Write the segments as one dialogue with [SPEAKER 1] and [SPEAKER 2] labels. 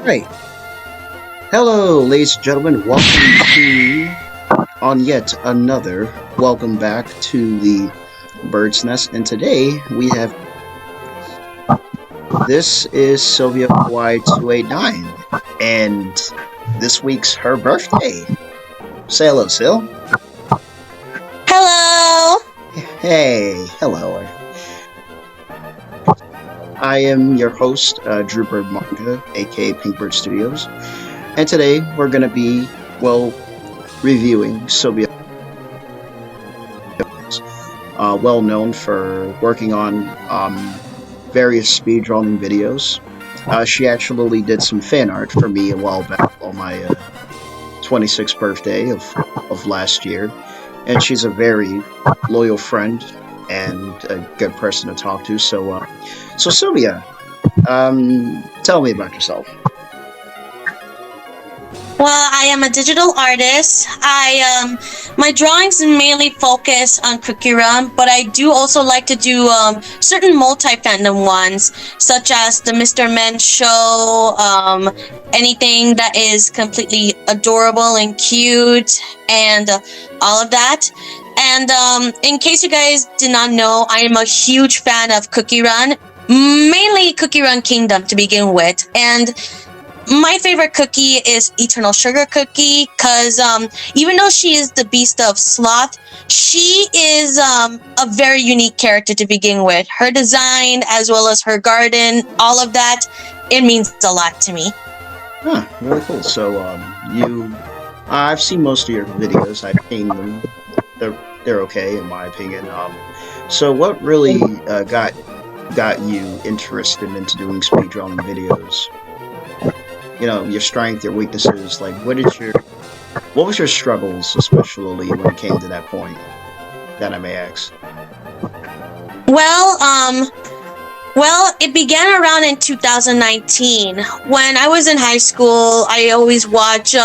[SPEAKER 1] Right. Hello, ladies and gentlemen. Welcome back to the Bird's Nest. And today we have this is Sylvia Y289, and this week's her birthday. Say hello, Sil.
[SPEAKER 2] Hello.
[SPEAKER 1] Hey, hello. I am your host, Drew Bird Manga, aka Pinkbirdstudios, and today we're going to be, reviewing Sylvia, well known for working on various speed drawing videos. She actually did some fan art for me a while back on my 26th birthday of last year, and she's a very loyal friend and a good person to talk to. So Sylvia, tell me about yourself.
[SPEAKER 2] Well, I am a digital artist. My drawings mainly focus on Cookie Run, but I do also like to do certain multi-fandom ones, such as the Mr. Men show, anything that is completely adorable and cute, and all of that. And in case you guys did not know, I am a huge fan of Cookie Run, mainly Cookie Run Kingdom to begin with. And my favorite cookie is Eternal Sugar Cookie, because even though she is the beast of sloth, she is a very unique character to begin with. Her design, as well as her garden, all of that, it means a lot to me.
[SPEAKER 1] Huh, really cool. So I've seen most of your videos. I've seen them. They're okay in my opinion. So what really got you interested into doing speed drawing videos? You know, your strength, your weaknesses. Like, what was your struggles, especially when it came to that point? That I may ask.
[SPEAKER 2] Well, it began around in 2019. When I was in high school, I always watch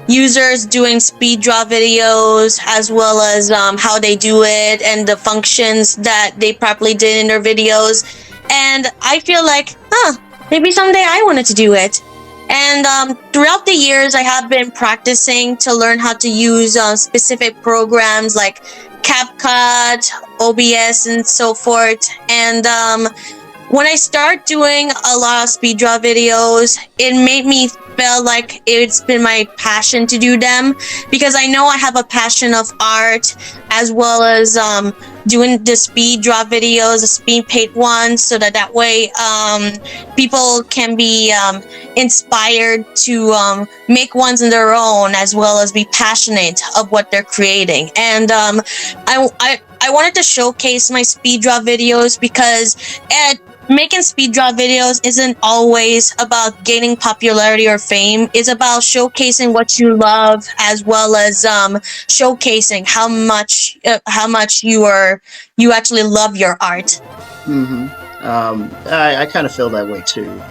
[SPEAKER 2] users doing speed draw videos, as well as how they do it and the functions that they properly did in their videos. And I feel like, maybe someday I wanted to do it. And throughout the years, I have been practicing to learn how to use specific programs like CapCut, OBS, and so forth. And when I start doing a lot of speed draw videos, it made me feel like it's been my passion to do them, because I know I have a passion of art, as well as doing the speed draw videos, the speed paint ones, so that way people can be inspired to make ones on their own, as well as be passionate of what they're creating. And I wanted to showcase my speed draw videos, because making speed draw videos isn't always about gaining popularity or fame. It's about showcasing what you love, as well as showcasing how much you actually love your art.
[SPEAKER 1] Mm-hmm. I kind of feel that way too,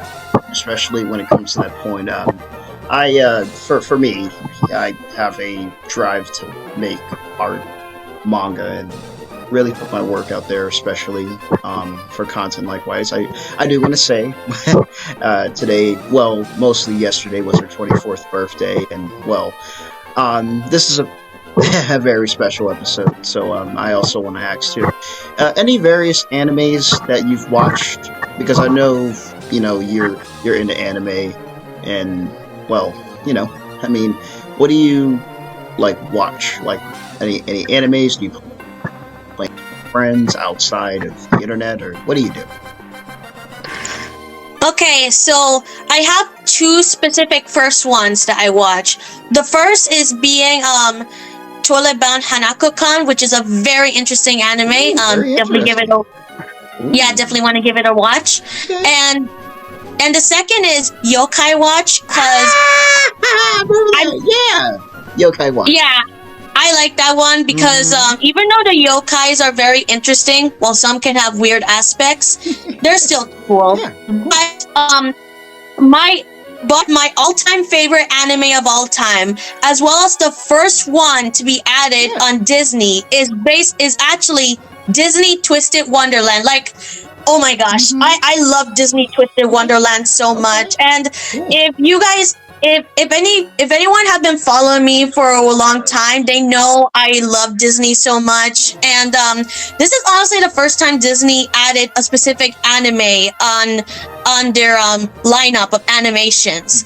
[SPEAKER 1] especially when it comes to that point. For me, I have a drive to make art, manga, and really put my work out there, especially for content. Likewise, I do want to say today, mostly yesterday, was her 24th birthday, and this is a very special episode. So I also want to ask too, any various animes that you've watched, because I know you're into anime, and I mean, what do you watch? Like any animes? Do you play friends outside of the internet, or what do you do?
[SPEAKER 2] Okay, so I have two specific first ones that I watch. The first is being Toilet-Bound Hanako-kan, which is a very interesting anime. Definitely give it definitely want to give it a watch. Okay. And the second is Yokai Watch, because
[SPEAKER 1] Yokai Watch.
[SPEAKER 2] Yeah, I like that one because even though the yokais are very interesting, while some can have weird aspects, they're still cool. Yeah. But my all-time favorite anime of all time, as well as the first one to be added on Disney, is actually Disney Twisted Wonderland. Like, Oh my gosh, I love Disney Twisted Wonderland so much. And
[SPEAKER 1] Cool.
[SPEAKER 2] if you guys, if anyone have been following me for a long time, they know I love Disney so much. And this is honestly the first time Disney added a specific anime on their lineup of animations.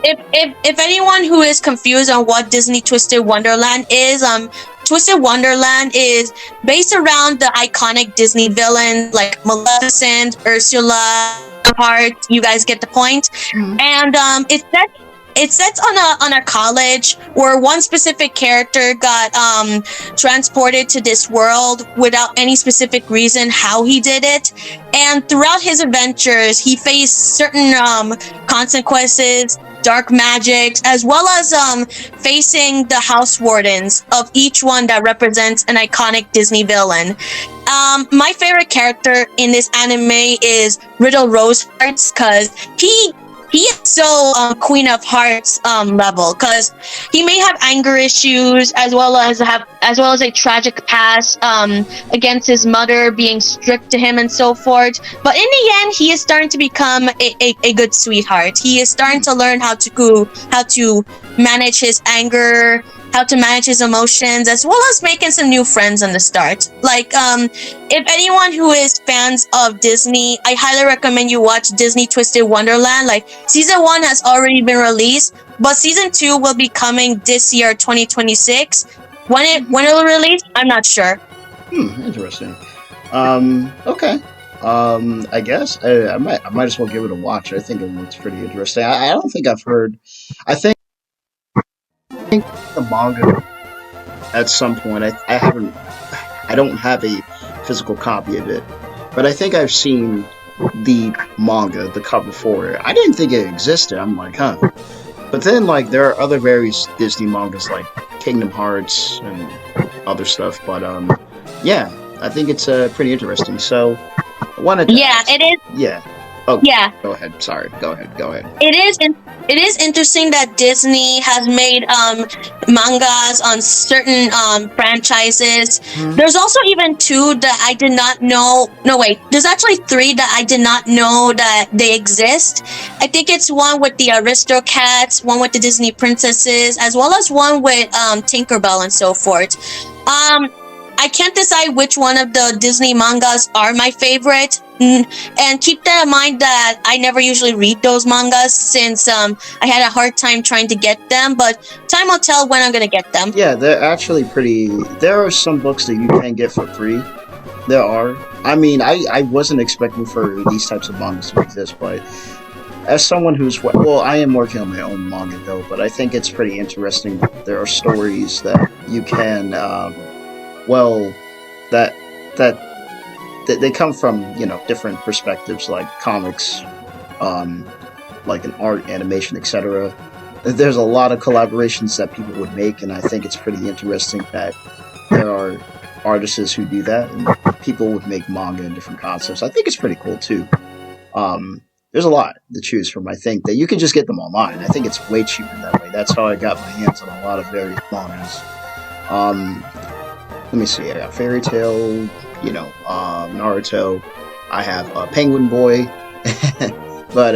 [SPEAKER 2] If anyone who is confused on what Disney Twisted Wonderland is, Twisted Wonderland is based around the iconic Disney villains like Maleficent, Ursula, Heart. You guys get the point. And it sets on a college where one specific character got transported to this world without any specific reason how he did it. And throughout his adventures, he faced certain consequences, dark magics, as well as facing the house wardens of each one that represents an iconic Disney villain. My favorite character in this anime is Riddle Rosehearts, because he is so Queen of Hearts level, because he may have anger issues as well as a tragic past against his mother being strict to him and so forth. But in the end, he is starting to become a good sweetheart. He is starting to learn how to manage his anger, how to manage his emotions, as well as making some new friends on the start. Like, if anyone who is fans of Disney, I highly recommend you watch Disney Twisted Wonderland. Like, season 1 has already been released, but season 2 will be coming this year, 2026. When it will release, I'm not sure.
[SPEAKER 1] Interesting. Okay. I guess I might as well give it a watch. I think it looks pretty interesting. I don't think I've heard. I think the manga at some point. I don't have a physical copy of it, but I think I've seen the manga, the cover for it. I didn't think it existed. I'm like, huh. But then, like, there are other various Disney mangas like Kingdom Hearts and other stuff. But yeah, I think it's pretty interesting. So I wanted to ask,
[SPEAKER 2] it is.
[SPEAKER 1] Yeah. Oh,
[SPEAKER 2] yeah.
[SPEAKER 1] Go ahead. Sorry. Go ahead.
[SPEAKER 2] It is interesting that Disney has made mangas on certain franchises. There's also even 2 that I did not know. No, wait. There's actually 3 that I did not know that they exist. I think it's one with the Aristocats, one with the Disney princesses, as well as one with Tinkerbell and so forth. I can't decide which one of the Disney mangas are my favorite. And keep that in mind that I never usually read those mangas since I had a hard time trying to get them, but time will tell when I'm going to get them.
[SPEAKER 1] Yeah, they're actually pretty... There are some books that you can get for free. There are. I mean, I wasn't expecting for these types of mangas to exist, but as someone who's... Well, I am working on my own manga, though, but I think it's pretty interesting that there are stories that you can... that they come from, different perspectives, like comics, like an art, animation, etc. There's a lot of collaborations that people would make, and I think it's pretty interesting that there are artists who do that, and people would make manga and different concepts. I think it's pretty cool, too. There's a lot to choose from. I think that you can just get them online. I think it's way cheaper that way. That's how I got my hands on a lot of various mangas. Let me see. I got Fairy Tail, Naruto. I have Penguin Boy. But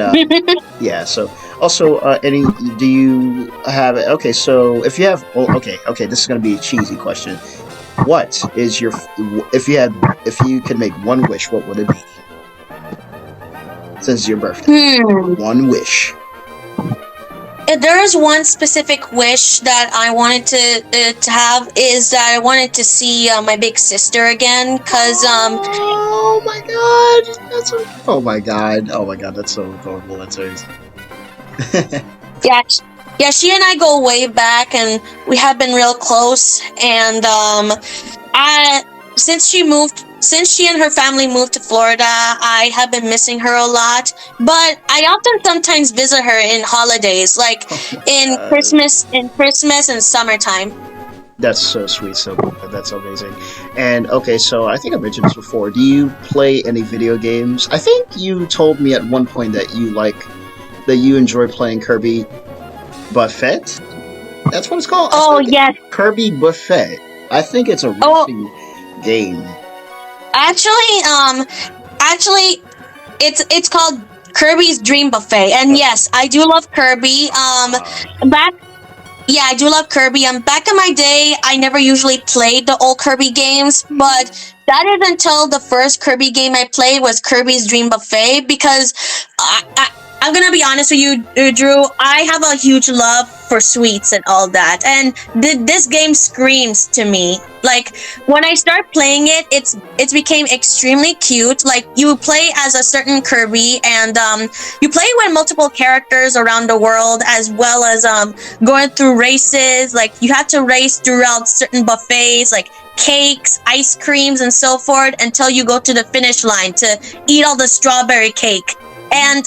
[SPEAKER 1] yeah. So also, do you have? Okay, so if you have, okay. This is gonna be a cheesy question. What is your if you could make one wish, what would it be? Since it's your birthday, one wish.
[SPEAKER 2] There is one specific wish that I wanted to have, is that I wanted to see my big sister again, because
[SPEAKER 1] oh my god, oh my god, that's so adorable. That's amazing.
[SPEAKER 2] yeah, she and I go way back, and we have been real close. And since she and her family moved to Florida, I have been missing her a lot. But I often sometimes visit her in holidays, like in Christmas and summertime.
[SPEAKER 1] That's so sweet, so good. That's amazing. And okay, so I think I mentioned this before. Do you play any video games? I think you told me at one point that you enjoy playing Kirby Buffet. That's what it's called.
[SPEAKER 2] Oh yes,
[SPEAKER 1] Kirby Buffet. I think it's a racing game.
[SPEAKER 2] Actually, actually, it's called Kirby's Dream Buffet, and yes, I do love Kirby. Back Yeah, I do love Kirby. Back in my day, I never usually played the old Kirby games, but that is until the first Kirby game I played was Kirby's Dream Buffet because I'm gonna be honest with you, Drew. I have a huge love for sweets and all that, and this game screams to me. Like when I start playing it, it's became extremely cute. Like you play as a certain Kirby, and you play with multiple characters around the world, as well as going through races. Like you have to race throughout certain buffets, like cakes, ice creams, and so forth, until you go to the finish line to eat all the strawberry cake. And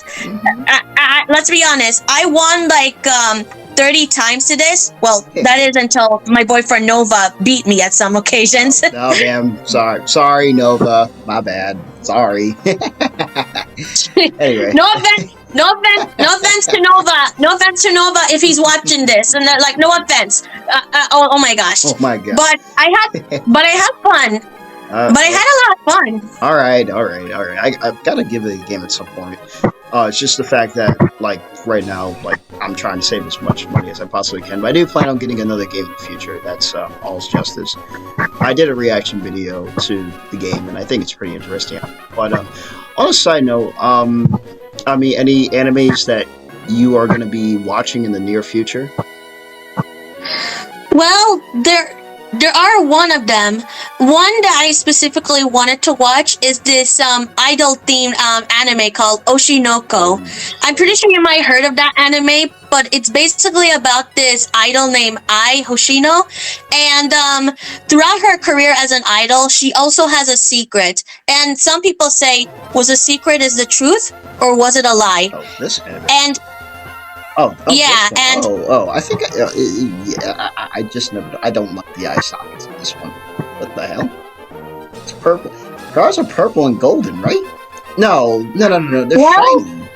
[SPEAKER 2] let's be honest, I won like 30 times to this. Well, that is until my boyfriend Nova beat me at some occasions.
[SPEAKER 1] Oh, damn. Sorry, Nova. My bad. Sorry. Anyway.
[SPEAKER 2] No offense to Nova. No offense to Nova if he's watching this. And they're like, no offense. Oh my gosh.
[SPEAKER 1] Oh my god.
[SPEAKER 2] But I had fun. But I had a lot of fun.
[SPEAKER 1] All right. I've got to give it a game at some point. It's just the fact that, like, right now, like, I'm trying to save as much money as I possibly can. But I do plan on getting another game in the future. That's All's Justice. I did a reaction video to the game, and I think it's pretty interesting. But on a side note, I mean, any animes that you are going to be watching in the near future?
[SPEAKER 2] Well, there are one of them. One that I specifically wanted to watch is this idol themed anime called Oshinoko. I'm pretty sure you might have heard of that anime, but it's basically about this idol named Ai Hoshino, and throughout her career as an idol, she also has a secret. And some people say, was the secret is the truth, or was it a lie?
[SPEAKER 1] Oh, this anime.
[SPEAKER 2] And yeah, and
[SPEAKER 1] I think I just never. I don't like the eye sockets in this one. What the hell? It's purple. Cars are purple and golden, right? No. They're shiny.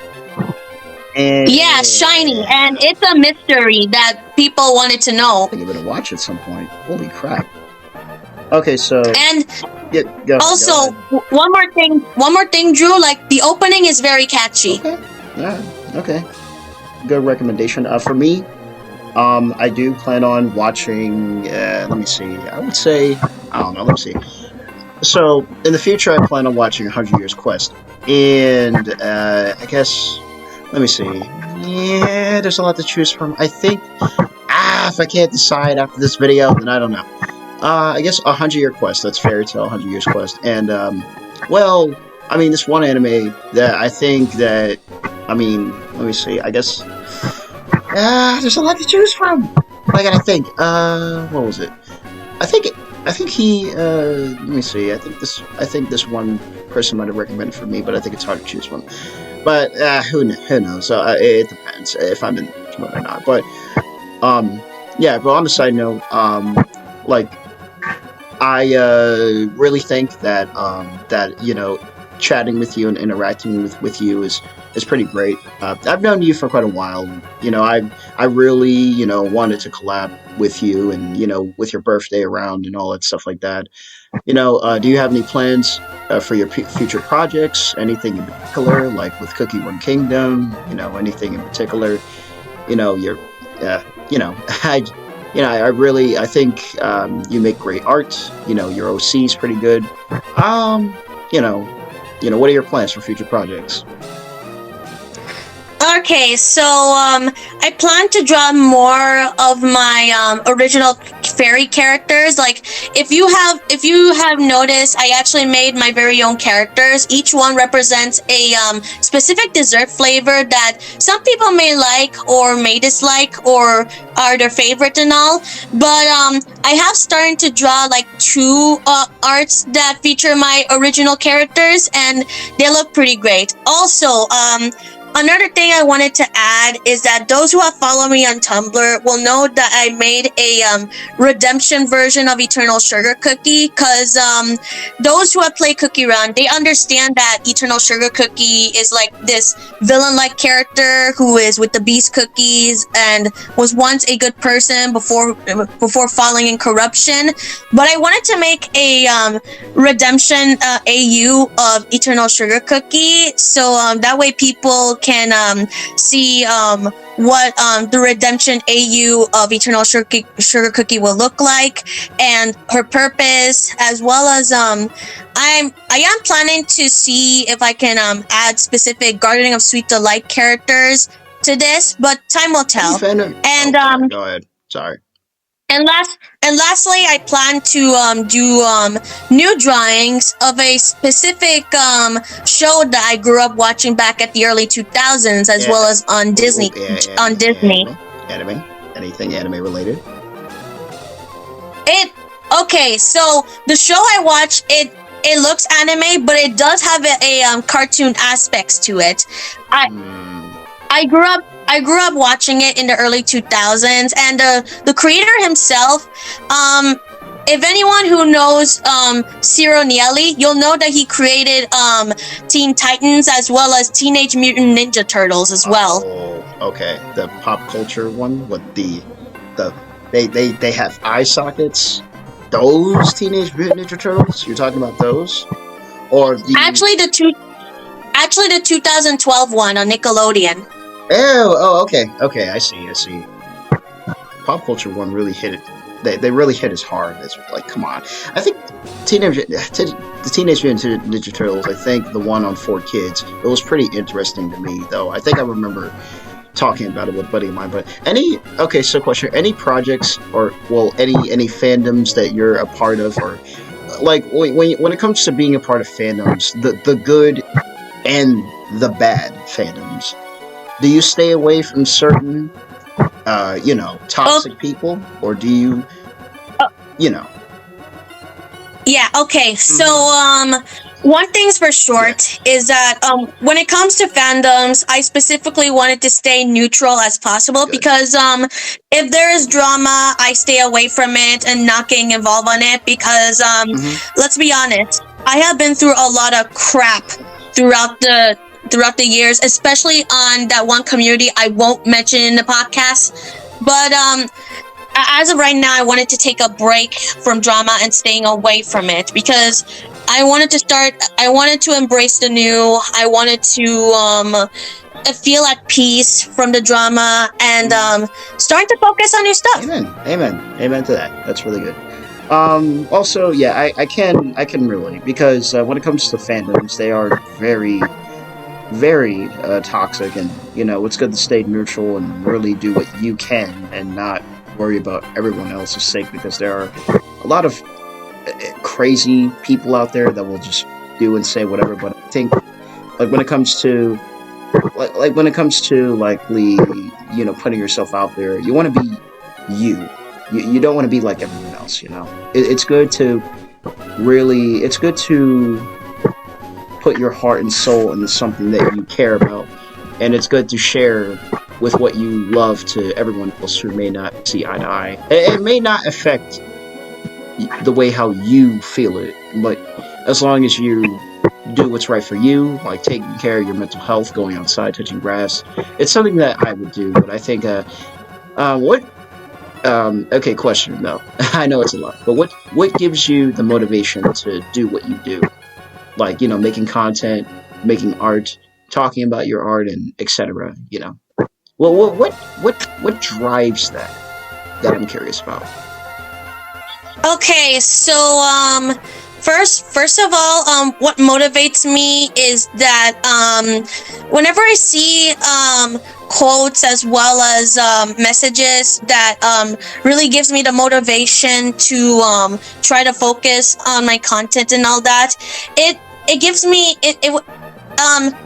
[SPEAKER 1] And
[SPEAKER 2] yeah, shiny, and it's a mystery that people wanted to know.
[SPEAKER 1] I think I'm gonna watch at some point. Holy crap! Okay, so
[SPEAKER 2] and
[SPEAKER 1] go
[SPEAKER 2] also one more thing, Drew. Like the opening is very catchy.
[SPEAKER 1] Okay. Yeah. Okay. Good recommendation. For me, I do plan on watching. Let me see. I would say I don't know. Let me see. So in the future, I plan on watching 100 Years Quest, and I guess let me see. Yeah, there's a lot to choose from. I think if I can't decide after this video, then I don't know. I guess 100 Year Quest. That's Fairy Tail 100 Years Quest, and well, I mean, this one anime that I think that. I mean, let me see. I guess there's a lot to choose from. I gotta think. What was it? I think he. Let me see. I think this one person might have recommended for me, but I think it's hard to choose one. But who knows? It depends if I'm in the mood or not. But yeah. But on the side note, like I really think that that chatting with you and interacting with you is pretty great. I've known you for quite a while. I really wanted to collab with you, and with your birthday around and all that stuff like that. Do you have any plans for your future projects? Anything in particular, like with Cookie Run Kingdom? Anything in particular? I think you make great art. Your OC is pretty good. What are your plans for future projects?
[SPEAKER 2] Okay, so I plan to draw more of my original fairy characters. Like if you have noticed, I actually made my very own characters. Each one represents a specific dessert flavor that some people may like or may dislike or are their favorite and all. But I have started to draw like two arts that feature my original characters, and they look pretty great. Also, Another thing I wanted to add is that those who have followed me on Tumblr will know that I made a redemption version of Eternal Sugar Cookie, because those who have played Cookie Run, they understand that Eternal Sugar Cookie is like this villain-like character who is with the Beast Cookies and was once a good person before falling in corruption. But I wanted to make a redemption AU of Eternal Sugar Cookie, so that way people can see what the redemption AU of Eternal Sugar Cookie will look like, and her purpose, as well as I am planning to see if I can add specific Gardening of Sweet Delight characters to this, but time will tell. And
[SPEAKER 1] go ahead. Sorry.
[SPEAKER 2] And lastly, I plan to do new drawings of a specific show that I grew up watching back at the early 2000s, as well as on Disney. Disney.
[SPEAKER 1] Anime? Anything anime related?
[SPEAKER 2] Okay, so the show I watch, it looks anime, but it does have a cartoon aspects to it. I grew up watching it in the early 2000s, and the creator himself, if anyone who knows Ciro Nieli, you'll know that he created Teen Titans as well as Teenage Mutant Ninja Turtles as well.
[SPEAKER 1] Oh, okay. The pop culture one with they have eye sockets. Those Teenage Mutant Ninja Turtles? You're talking about those? Or
[SPEAKER 2] actually the 2012 one on Nickelodeon.
[SPEAKER 1] Oh, okay, I see. Pop culture one really hit it. They really hit us hard. It's like, come on. I think the Teenage Mutant Ninja Turtles, I think the one on 4Kids, it was pretty interesting to me, though. I think I remember talking about it with a buddy of mine. But so question, any projects or, well, any fandoms that you're a part of, or, like, when it comes to being a part of fandoms, the good and the bad fandoms, do you stay away from certain, toxic people, or do you,
[SPEAKER 2] Yeah, okay. So, one thing's for short is that when it comes to fandoms, I specifically wanted to stay neutral as possible. Good. Because if there is drama, I stay away from it and not getting involved on it, because let's be honest, I have been through a lot of crap throughout the years, especially on that one community I won't mention in the podcast. But as of right now, I wanted to take a break from drama and staying away from it, because I wanted to embrace the new. I wanted to feel at peace from the drama and starting to focus on new stuff.
[SPEAKER 1] Amen to that. That's really good. Also, yeah, I can relate, because when it comes to fandoms, they are very, very toxic, and it's good to stay neutral and really do what you can and not worry about everyone else's sake, because there are a lot of crazy people out there that will just do and say whatever. But I think, like, when it comes to putting yourself out there, you want to be you. You don't want to be like everyone else. It's good to put your heart and soul into something that you care about, and it's good to share with what you love to everyone else who may not see eye to eye. It may not affect the way how you feel it, but as long as you do what's right for you, like taking care of your mental health, going outside, touching grass, it's something that I would do. But I think question though. I know it's a lot, but what gives you the motivation to do what you do? Like, making content, making art, talking about your art, and etc. Well, what drives that I'm curious about?
[SPEAKER 2] Okay, so first of all, what motivates me is that whenever I see quotes as well as messages that really gives me the motivation to try to focus on my content and all that, it gives me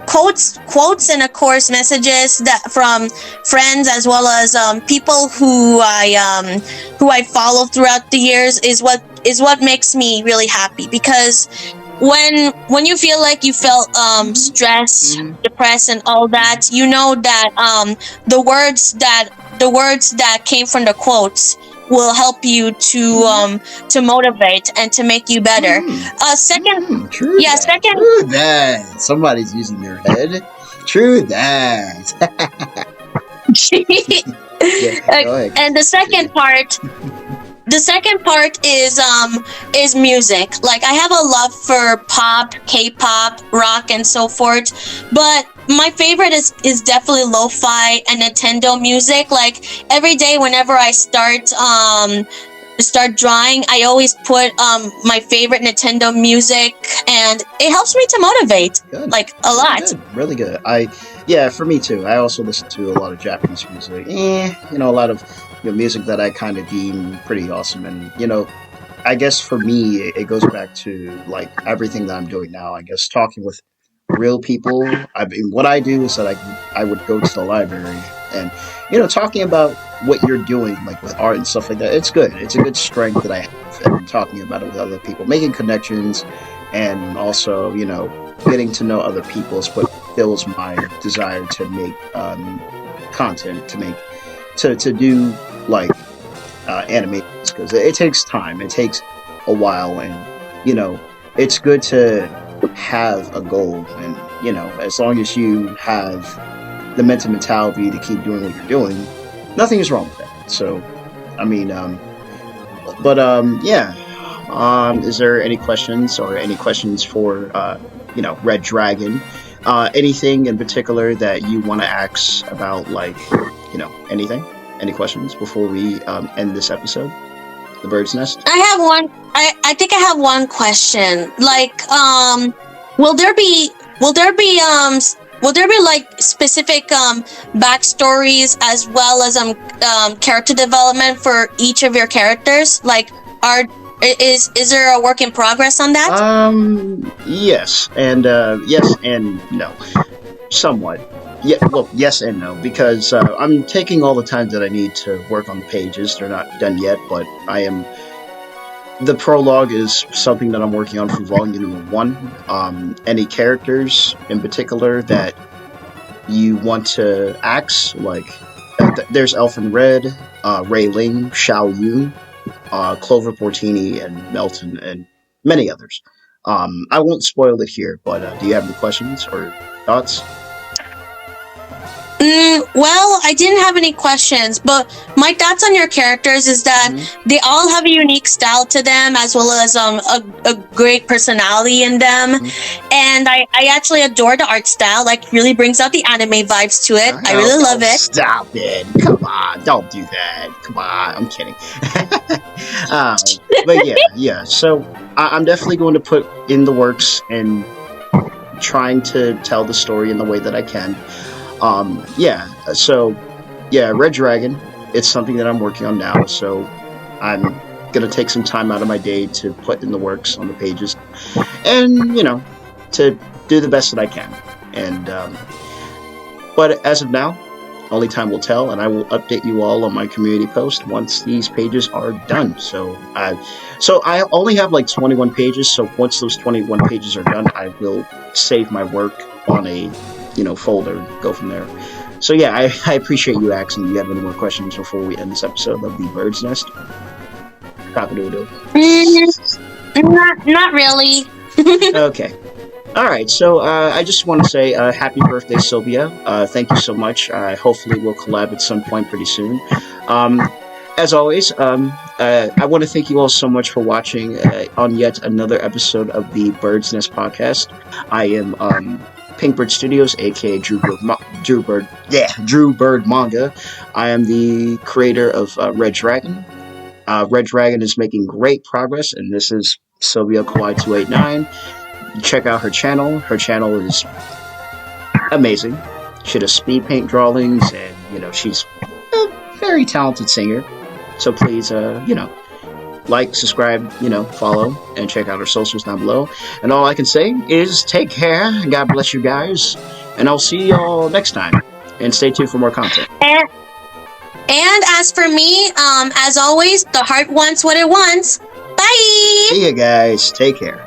[SPEAKER 2] quotes and of course messages that from friends as well as people who I follow throughout the years is what makes me really happy, because when you feel like you felt stressed, depressed, and all that, you know that the words that came from the quotes will help you to motivate and to make you better. Second,
[SPEAKER 1] True
[SPEAKER 2] yeah,
[SPEAKER 1] that.
[SPEAKER 2] second.
[SPEAKER 1] True that. Somebody's using their head. True that. Yeah, go ahead.
[SPEAKER 2] And the second part is music. Like, I have a love for pop, K-pop, rock, and so forth, but my favorite is definitely lo-fi and Nintendo music. Like, every day whenever I start drawing, I always put my favorite Nintendo music, and it helps me to motivate.
[SPEAKER 1] Good.
[SPEAKER 2] Like, a lot.
[SPEAKER 1] Good. Really good. Yeah, for me too. I also listen to a lot of Japanese music. A lot of music that I kind of deem pretty awesome. And I guess for me, it goes back to like everything that I'm doing now. I guess talking with real people. I mean, what I do is that I would go to the library and talking about what you're doing, like with art and stuff like that. It's good. It's a good strength that I have, and talking about it with other people, making connections, and also getting to know other people is what fills my desire to make content, to do like animations, because it takes time. It takes a while, and it's good to have a goal, and as long as you have the mental mentality to keep doing what you're doing, nothing is wrong with that. So I mean, is there any questions for Red Dragon? Anything in particular that you want to ask about, like anything? Any questions before we end this episode, The Bird's Nest?
[SPEAKER 2] I have one. I think I have one question. Like, will there be like specific backstories as well as character development for each of your characters? Like, is there a work in progress on that?
[SPEAKER 1] Yes and no, somewhat. Yeah, well, yes and no, because I'm taking all the time that I need to work on the pages. They're not done yet, but the prologue is something that I'm working on for volume 1. Any characters in particular that you want to axe, like there's Elfin Red, Rei Ling, Xiao Yun, Clover Portini, and Melton, and many others. I won't spoil it here, but do you have any questions or thoughts?
[SPEAKER 2] Well, I didn't have any questions, but my thoughts on your characters is that they all have a unique style to them, as well as a great personality in them, and I actually adore the art style. Like, really brings out the anime vibes to it. I really love it.
[SPEAKER 1] Stop it! Come on, don't do that. Come on, I'm kidding. But yeah. So I'm definitely going to put in the works and trying to tell the story in the way that I can. Red Dragon, it's something that I'm working on now, so I'm gonna take some time out of my day to put in the works on the pages, and to do the best that I can. And but as of now, only time will tell, and I will update you all on my community post once these pages are done. So I only have like 21 pages, so once those 21 pages are done, I will save my work on a folder, go from there. So yeah, I appreciate you asking. Do you have any more questions before we end this episode of The Bird's Nest? Cock-a-doodle.
[SPEAKER 2] Not really.
[SPEAKER 1] Okay. Alright, so I just want to say happy birthday, Sylvia. Thank you so much. Hopefully we'll collab at some point pretty soon. As always, I want to thank you all so much for watching on yet another episode of the Bird's Nest podcast. I am Pinkbirdstudios, aka Drew Bird Manga. I am the creator of Red Dragon. Red Dragon is making great progress, and this is Sylvia Kawhi 289. Check out her channel. Her channel is amazing. She does speed paint drawings, and she's a very talented singer. So please, like, subscribe, follow, and check out our socials down below. And all I can say is take care, God bless you guys, and I'll see y'all next time. And stay tuned for more content.
[SPEAKER 2] And as for me, as always, the heart wants what it wants. Bye!
[SPEAKER 1] See you guys. Take care.